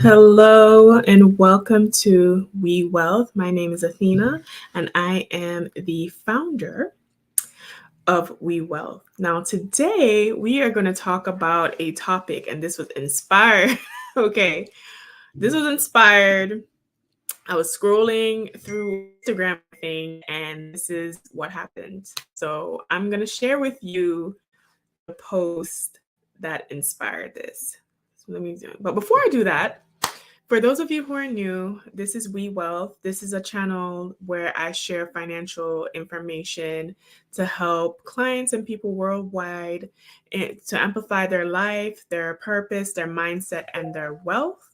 Hello and welcome to We Wealth. My name is Athena and I am the founder of We Wealth. Now, today we are going to talk about a topic, and this was inspired. Okay, this was inspired. I was scrolling through Instagram thing, and this is what happened. So, I'm going to share with you the post that inspired this. So let me do it. But before I do that, for those of you who are new, this is We Wealth. This is a channel where I share financial information to help clients and people worldwide to amplify their life, their purpose, their mindset, and their wealth.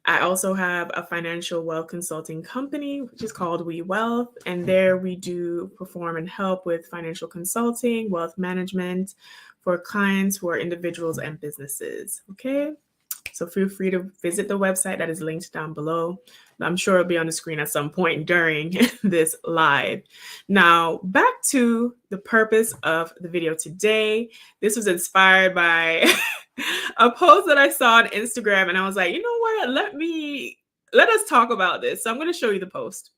I also have a financial wealth consulting company, which is called We Wealth. And there we do perform and help with financial consulting, wealth management for clients who are individuals and businesses. Okay. So feel free to visit the website that is linked down below. I'm sure it'll be on the screen at some point during this live. Now, back to the purpose of the video today. This was inspired by a post that I saw on Instagram, and I was like, you know what? Let us talk about this. So I'm going to show you the post.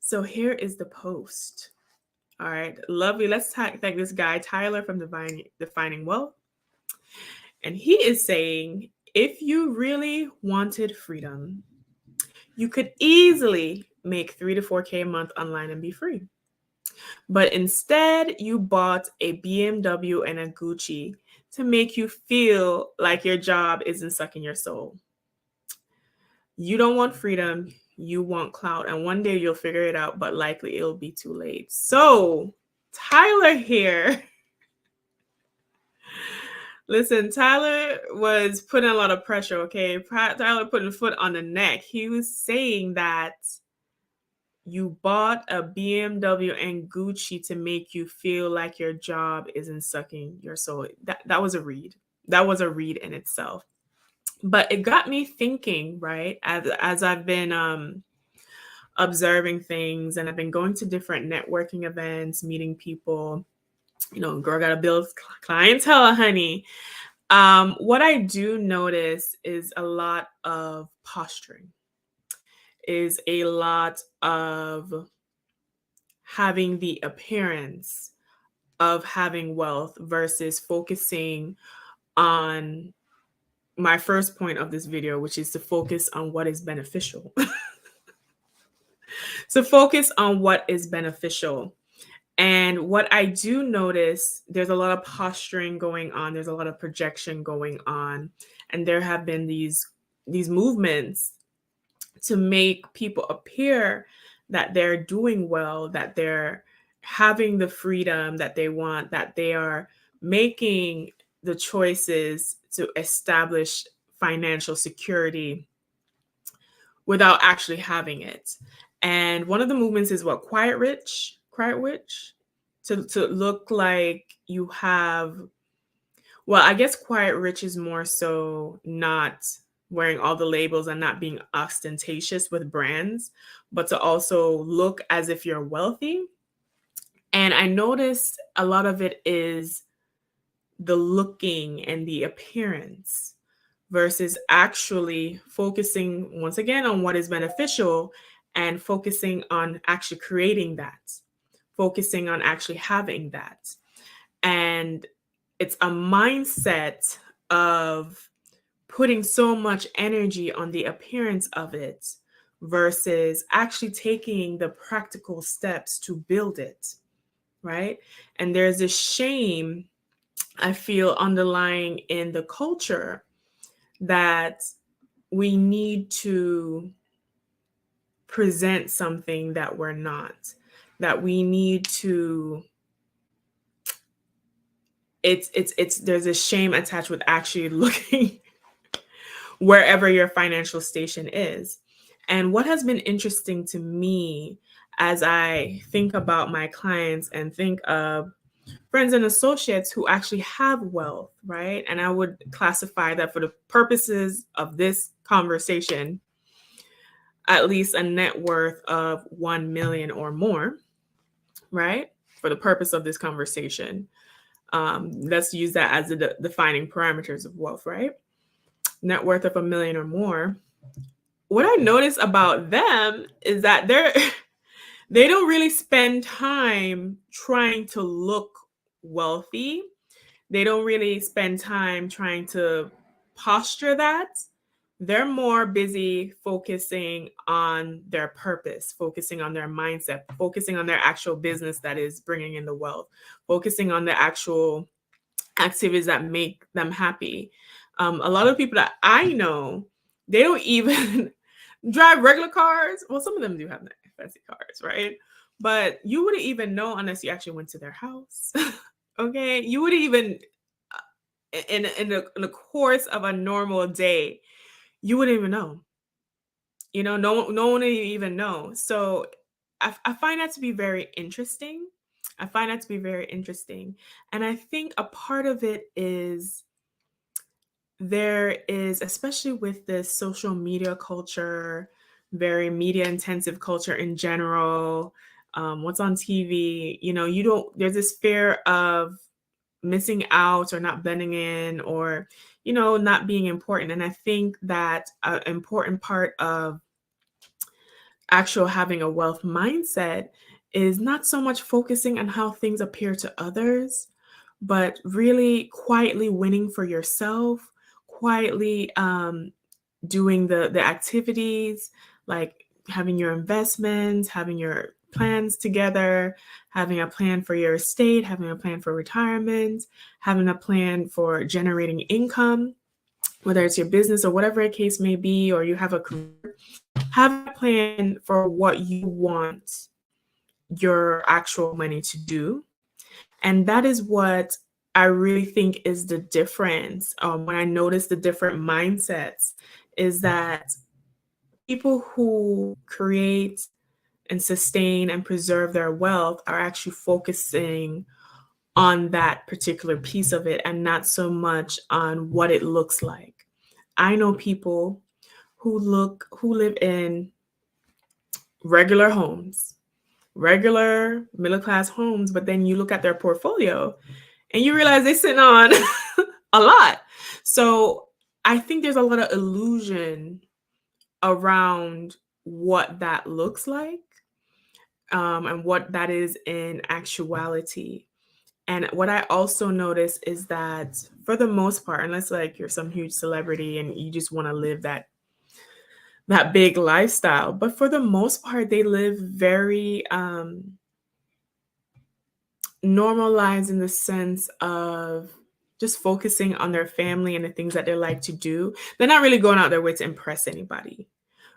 So here is the post. All right, lovely. Let's thank this guy, Tyler from Defining Wealth. And he is saying, if you really wanted freedom, you could easily make 3 to 4K a month online and be free. But instead, you bought a BMW and a Gucci to make you feel like your job isn't sucking your soul. You don't want freedom, you want clout. And one day you'll figure it out, but likely it'll be too late. So, Tyler here. Listen, Tyler was putting a lot of pressure, okay? Tyler putting a foot on the neck. He was saying that you bought a BMW and Gucci to make you feel like your job isn't sucking your soul. That was a read. That was a read in itself. But it got me thinking, right? As I've been observing things, and I've been going to different networking events, meeting people. You know, girl gotta build clientele, honey. What I do notice is a lot of posturing, is a lot of having the appearance of having wealth versus focusing on my first point of this video, which is to focus on what is beneficial. So focus on what is beneficial. And what I do notice, there's a lot of posturing going on. There's a lot of projection going on. And there have been these movements to make people appear that they're doing well, that they're having the freedom that they want, that they are making the choices to establish financial security without actually having it. And one of the movements is what? Quiet rich, to look like you have, well, I guess quiet rich is more so not wearing all the labels and not being ostentatious with brands, but to also look as if you're wealthy. And I noticed a lot of it is the looking and the appearance versus actually focusing once again on what is beneficial and focusing on actually creating that, focusing on actually having that. And it's a mindset of putting so much energy on the appearance of it versus actually taking the practical steps to build it, right? And there's a shame I feel underlying in the culture that we need to present something that we're not, that we need to, it's there's a shame attached with actually looking wherever your financial station is. And what has been interesting to me as I think about my clients and think of friends and associates who actually have wealth, right? And I would classify that for the purposes of this conversation, at least a net worth of 1 million or more, right? For the purpose of this conversation. Let's use that as the defining parameters of wealth, right? net worth of $1 million or more, what I notice about them is that they don't really spend time trying to look wealthy. They don't really spend time trying to posture that. They're more busy focusing on their purpose, focusing on their mindset, focusing on their actual business that is bringing in the wealth, focusing on the actual activities that make them happy. A lot of people that I know, they don't even drive regular cars. Well, some of them do have fancy cars, right? But you wouldn't even know unless you actually went to their house. Okay, you wouldn't even in the course of a normal day, you wouldn't even know. No one would even know. So I find that to be very interesting. I find that to be very interesting. And I think a part of it is there is, especially with this social media culture, very media intensive culture in general, what's on TV, there's this fear of missing out or not blending in or, not being important. And I think that an important part of actual having a wealth mindset is not so much focusing on how things appear to others, but really quietly winning for yourself, quietly doing the activities, like having your investments, having your plans together, having a plan for your estate, having a plan for retirement, having a plan for generating income, whether it's your business or whatever a case may be, or you have a career, have a plan for what you want your actual money to do. And that is what I really think is the difference. When I notice the different mindsets, is that people who create and sustain and preserve their wealth are actually focusing on that particular piece of it and not so much on what it looks like. I know people who live in regular homes, regular middle class homes, but then you look at their portfolio and you realize they're sitting on a lot. So I think there's a lot of illusion around what that looks like, and what that is in actuality. And what I also notice is that for the most part, unless like you're some huge celebrity and you just want to live that big lifestyle, but for the most part, they live very normalized in the sense of just focusing on their family and the things that they like to do. They're not really going out their way to impress anybody.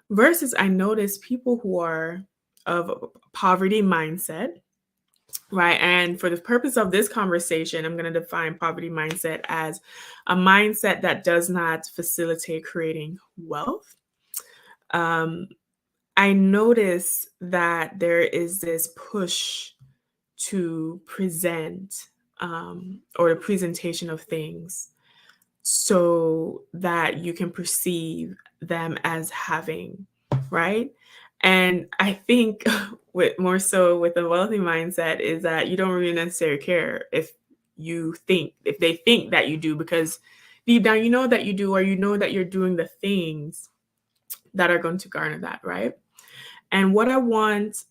Versus I notice people who are of a poverty mindset, right? And for the purpose of this conversation, I'm going to define poverty mindset as a mindset that does not facilitate creating wealth. I notice that there is this push to present, or the presentation of things so that you can perceive them as having, right? And I think with more so with a wealthy mindset is that you don't really necessarily care if they think that you do, because deep down you know that you do, or you know that you're doing the things that are going to garner that, right? And what I want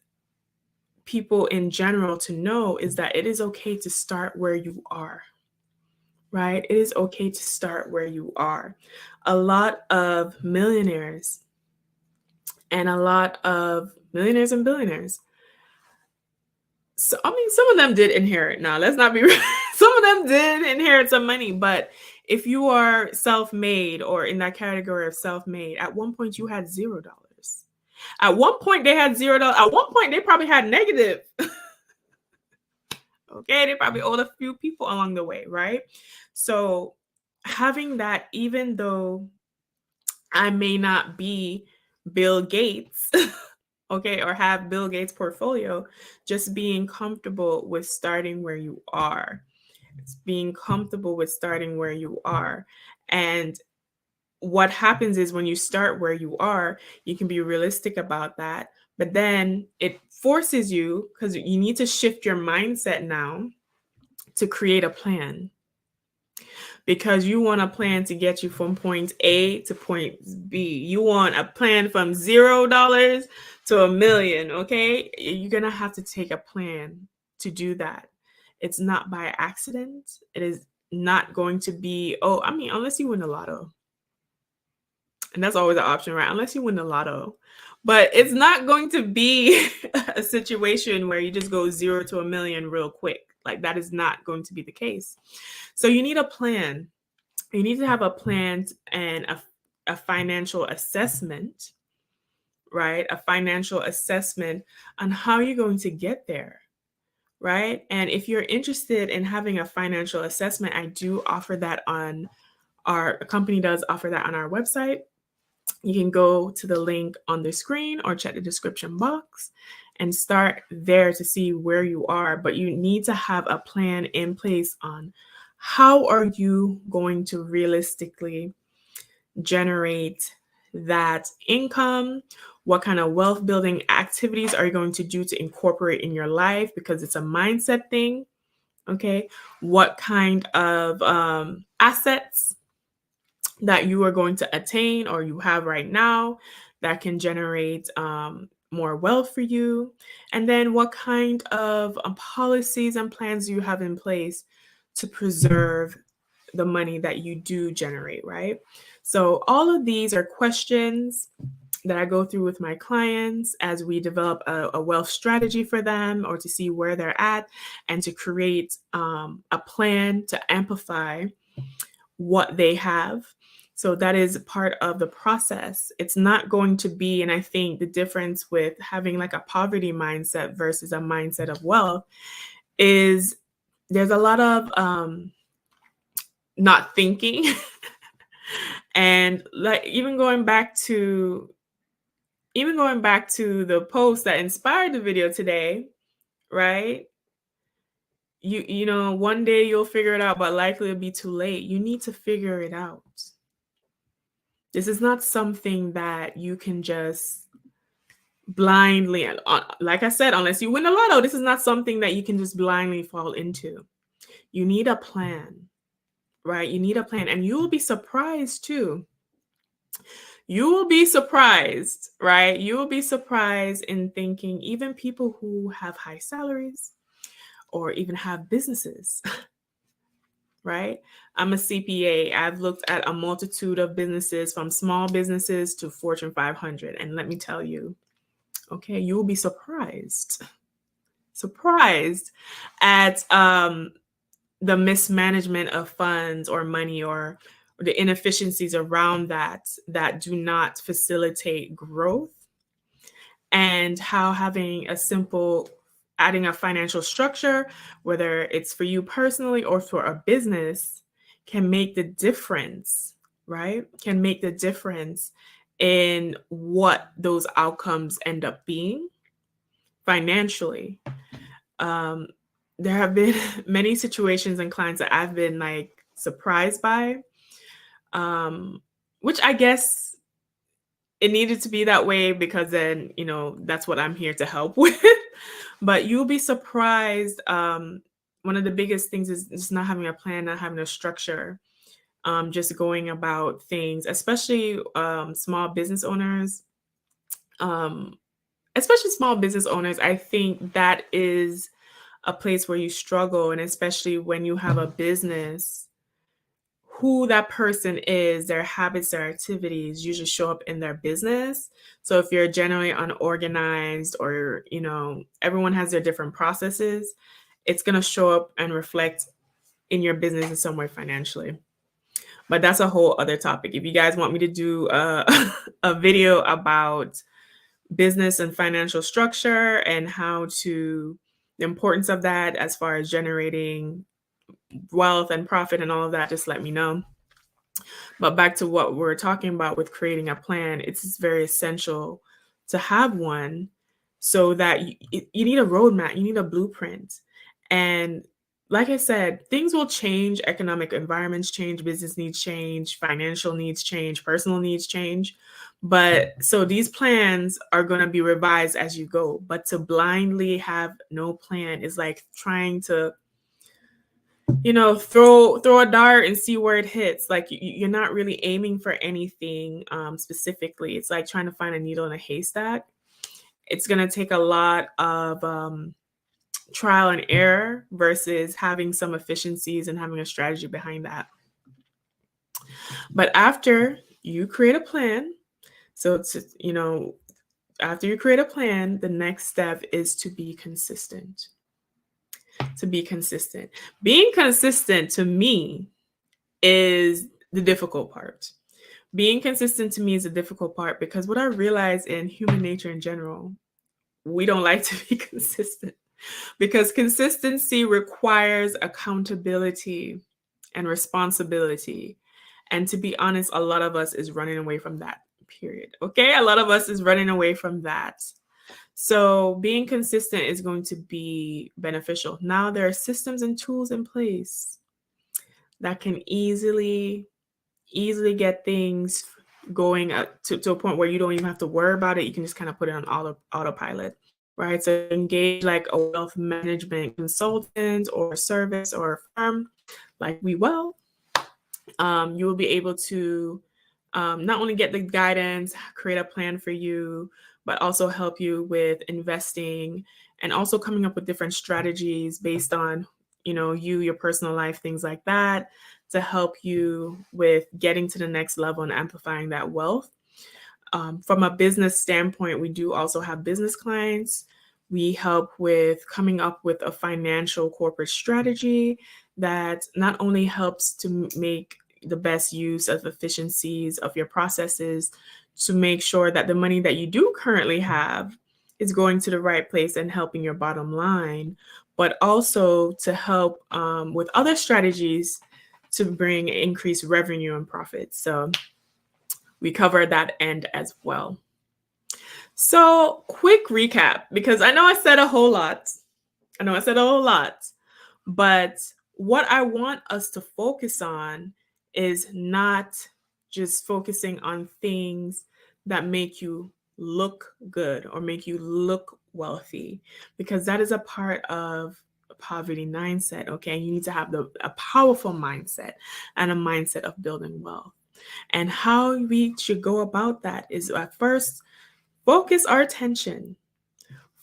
people in general to know is that it is okay to start where you are, right? It is okay to start where you are. A lot of millionaires and a lot of millionaires and billionaires. So, I mean, some of them did inherit. Now, let's not be real. Some of them did inherit some money, but if you are self-made or in that category of self-made, at one point you had $0. At one point they had $0. At one point they probably had negative. Okay, they probably owed a few people along the way, right? So having that, even though I may not be Bill Gates, okay, or have Bill Gates' portfolio, just being comfortable with starting where you are. It's being comfortable with starting where you are. And what happens is when you start where you are, you can be realistic about that. But then it forces you, because you need to shift your mindset now to create a plan. because you want a plan to get you from point A to point B. You want a plan from $0 to $1 million, okay? You're gonna have to take a plan to do that. It's not by accident. It is not going to be, oh, I mean, unless you win the lotto. And that's always an option, right? Unless you win the lotto. But it's not going to be a situation where you just go 0 to $1 million real quick. Like, that is not going to be the case. So you need a plan. You need to have a plan and a financial assessment, right? A financial assessment on how you're going to get there, right? And if you're interested in having a financial assessment, I do offer that on our company does offer that on our website. You can go to the link on the screen or check the description box and start there to see where you are. But you need to have a plan in place on how are you going to realistically generate that income? What kind of wealth building activities are you going to do to incorporate in your life? Because it's a mindset thing. Okay. What kind of assets that you are going to attain or you have right now that can generate more wealth for you? And then what kind of policies and plans do you have in place to preserve the money that you do generate, right? So all of these are questions that I go through with my clients as we develop a wealth strategy for them or to see where they're at and to create a plan to amplify what they have. So that is part of the process. It's not going to be, and I think the difference with having like a poverty mindset versus a mindset of wealth is there's a lot of not thinking. And like even going back to the post that inspired the video today, right? You know, one day you'll figure it out, but likely it'll be too late. You need to figure it out. This is not something that you can just blindly, like I said, unless you win the lotto, this is not something that you can just blindly fall into. You need a plan, right? You need a plan, and you will be surprised too. You will be surprised, right? You will be surprised in thinking even people who have high salaries or even have businesses, right? I'm a CPA. I've looked at a multitude of businesses from small businesses to Fortune 500. And let me tell you, okay, you will be surprised at the mismanagement of funds or money or the inefficiencies around that do not facilitate growth, and how having a simple adding a financial structure, whether it's for you personally or for a business, can make the difference, right? Can make the difference in what those outcomes end up being financially. Um, there have been many situations and clients that I've been like surprised by, which I guess it needed to be that way because then, you know, that's what I'm here to help with. But you'll be surprised. One of the biggest things is just not having a plan, not having a structure, just going about things, especially small business owners. Um, Especially small business owners, I think that is a place where you struggle. And especially when you have a business, who that person is, their habits, their activities usually show up in their business. So if you're generally unorganized or, you know, everyone has their different processes, it's going to show up and reflect in your business in some way financially. But that's a whole other topic. If you guys want me to do a video about business and financial structure and how to, the importance of that as far as generating wealth and profit and all of that, just let me know. But back to what we're talking about with creating a plan, it's very essential to have one so that you need a roadmap, you need a blueprint. And like I said, things will change, economic environments change, business needs change, financial needs change, personal needs change. But so these plans are going to be revised as you go. But to blindly have no plan is like trying to throw a dart and see where it hits. Like you're not really aiming for anything specifically. It's like trying to find a needle in a haystack. It's going to take a lot of trial and error versus having some efficiencies and having a strategy behind that. But after you create a plan, so it's, after you create a plan, the next step is to be consistent. To be consistent. Being consistent to me is the difficult part. Being consistent to me is the difficult part because what I realize in human nature in general, we don't like to be consistent because consistency requires accountability and responsibility. And to be honest, a lot of us is running away from that, period. Okay? A lot of us is running away from that. So being consistent is going to be beneficial. Now there are systems and tools in place that can easily get things going to a point where you don't even have to worry about it. You can just kind of put it on autopilot, right? So engage like a wealth management consultant or service or a firm like We Well. You will be able to not only get the guidance, create a plan for you, but also help you with investing and also coming up with different strategies based on, your personal life, things like that, to help you with getting to the next level and amplifying that wealth. From a business standpoint, we do also have business clients. We help with coming up with a financial corporate strategy that not only helps to make the best use of efficiencies of your processes to make sure that the money that you do currently have is going to the right place and helping your bottom line, but also to help with other strategies to bring increased revenue and profits. So we cover that end as well. So quick recap, because I know I said a whole lot. But what I want us to focus on is not just focusing on things that make you look good or make you look wealthy, because that is a part of a poverty mindset. Okay, you need to have a powerful mindset and a mindset of building wealth. And how we should go about that is at first focus our attention,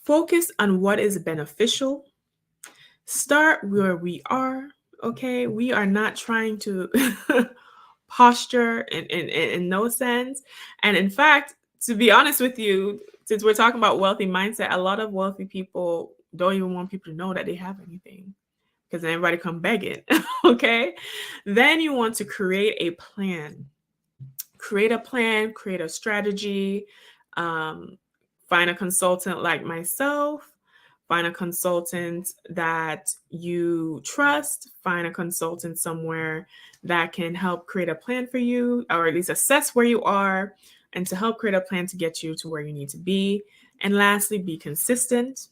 focus on what is beneficial. Start where we are. Okay, we are not trying to posture in no sense. And in fact, to be honest with you, since we're talking about wealthy mindset, a lot of wealthy people don't even want people to know that they have anything because then everybody come begging. Okay, then you want to create a plan. Create a strategy. Find a consultant like myself. Find a consultant that you trust. Find a consultant somewhere that can help create a plan for you, or at least assess where you are, and to help create a plan to get you to where you need to be. And lastly, be consistent,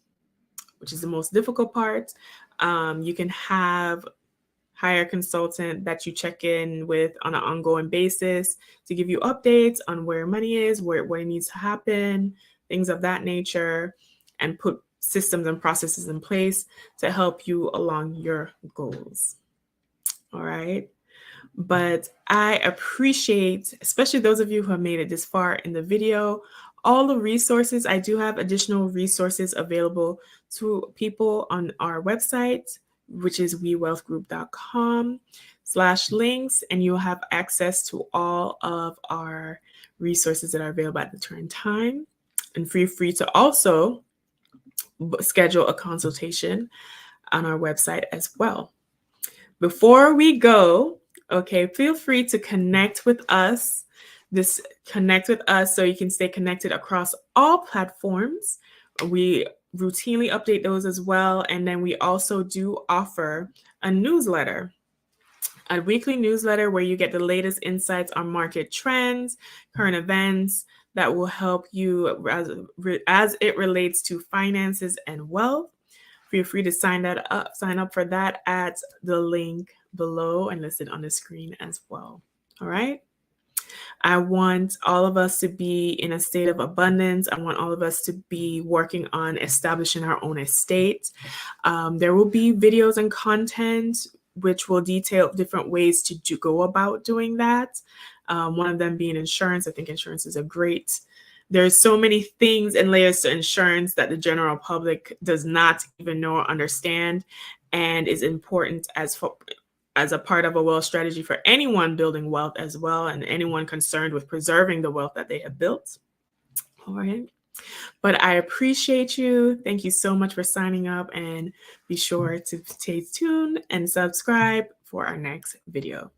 which is the most difficult part. You can hire a consultant that you check in with on an ongoing basis to give you updates on where money is, what it needs to happen, things of that nature, and put systems and processes in place to help you along your goals. All right. But I appreciate, especially those of you who have made it this far in the video, all the resources. I do have additional resources available to people on our website, which is wewealthgroup.com/links, and you'll have access to all of our resources that are available at the current time. And feel free to also schedule a consultation on our website as well. Before we go, okay, feel free to connect with us. Connect with us so you can stay connected across all platforms. We routinely update those as well. And then we also do offer a newsletter, a weekly newsletter where you get the latest insights on market trends, current events that will help you as it relates to finances and wealth. Feel free to sign up for that at the link below and listed on the screen as well. All right. I want all of us to be in a state of abundance. I want all of us to be working on establishing our own estate. There will be videos and content which will detail different ways to go about doing that. One of them being insurance. I think insurance is a great. There's so many things and layers to insurance that the general public does not even know or understand, and is important as a part of a wealth strategy for anyone building wealth as well, and anyone concerned with preserving the wealth that they have built. All right. But I appreciate you. Thank you so much for signing up, and be sure to stay tuned and subscribe for our next video.